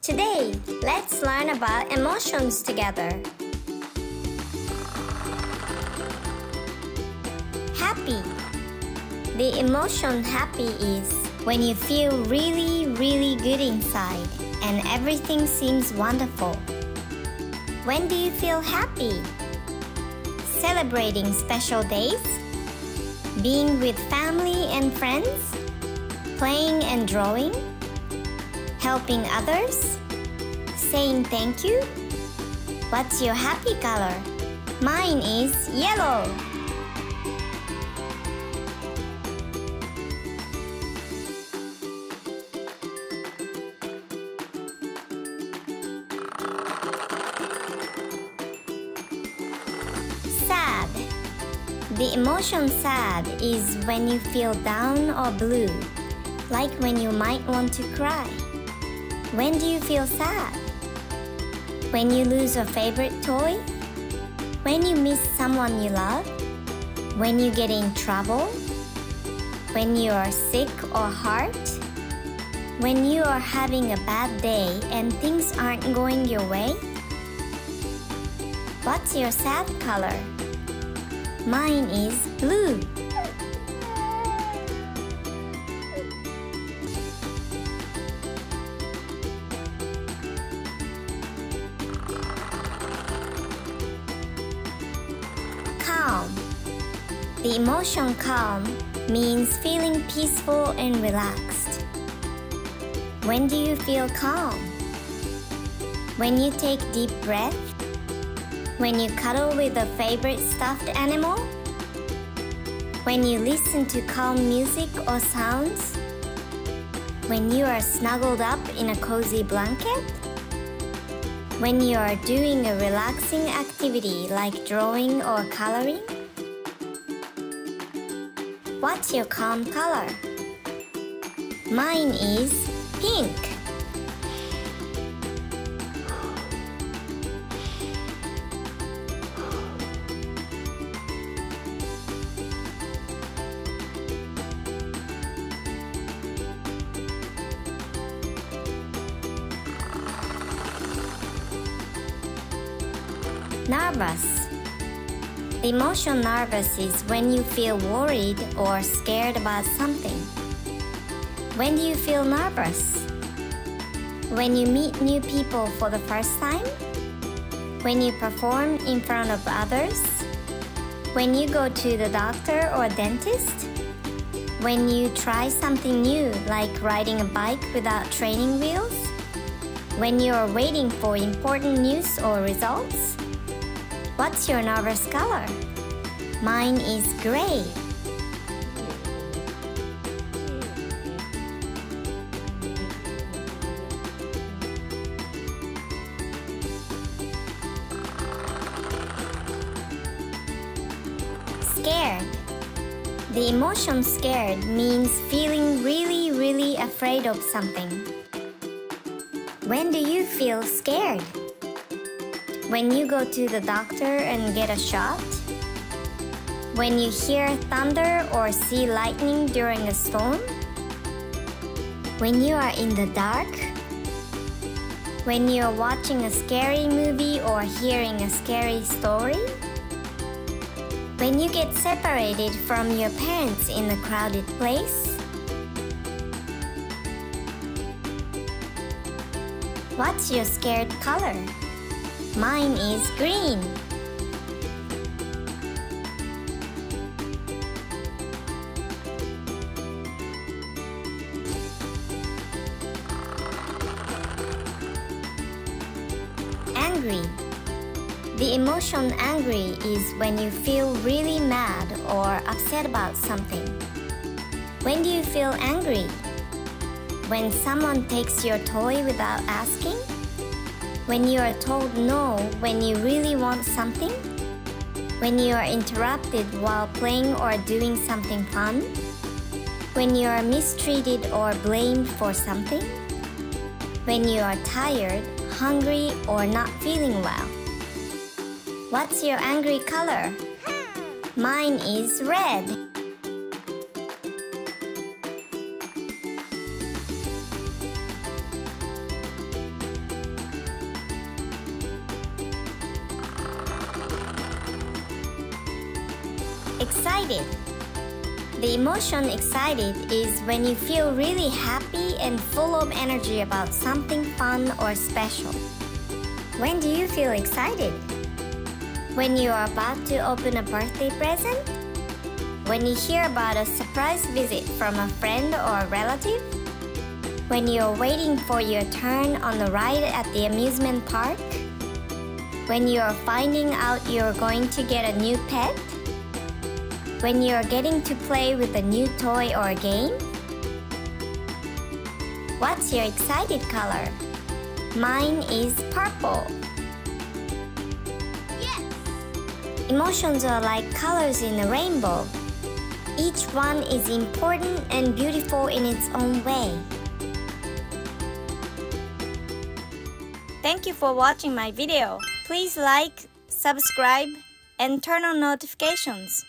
Today, let's learn about emotions together. Happy. The emotion happy is when you feel really good inside and everything seems wonderful. When do you feel happy? Celebrating special days? Being with family and friends? Playing and drawing? Helping others? Saying thank you? What's your happy color? Mine is yellow. Sad. The emotion sad is when you feel down or blue, like when you might want to cry. When do you feel sad? When you lose a favorite toy? When you miss someone you love? When you get in trouble? When you are sick or hurt? When you are having a bad day and things aren't going your way? What's your sad color? Mine is blue. Calm. The emotion calm means feeling peaceful and relaxed. When do you feel calm? When you take deep breath? When you cuddle with a favorite stuffed animal? When you listen to calm music or sounds? When you are snuggled up in a cozy blanket? When you are doing a relaxing activity like drawing or coloring? What's your calm color? Mine is pink. Nervous. The emotion nervous is when you feel worried or scared about something. When do you feel nervous? When you meet new people for the first time? When you perform in front of others? When you go to the doctor or dentist? When you try something new like riding a bike without training wheels? When you are waiting for important news or results? What's your nervous color? Mine is gray. Scared. The emotion scared means feeling really afraid of something. When do you feel scared? When you go to the doctor and get a shot? When you hear thunder or see lightning during a storm? When you are in the dark? When you are watching a scary movie or hearing a scary story? When you get separated from your parents in a crowded place? What's your scared color? Mine is green. Angry. The emotion angry is when you feel really mad or upset about something. When do you feel angry? When someone takes your toy without asking? When you are told no when you really want something? When you are interrupted while playing or doing something fun? When you are mistreated or blamed for something? When you are tired, hungry, or not feeling well? What's your angry color? Mine is red. Excited. The emotion excited is when you feel really happy and full of energy about something fun or special. When do you feel excited? When you are about to open a birthday present? When you hear about a surprise visit from a friend or a relative? When you're waiting for your turn on the ride at the amusement park? When you're finding out you're going to get a new pet? When you're getting to play with a new toy or game? What's your excited color? Mine is purple. Yes! Emotions are like colors in a rainbow. Each one is important and beautiful in its own way. Thank you for watching my video. Please like, subscribe, and turn on notifications.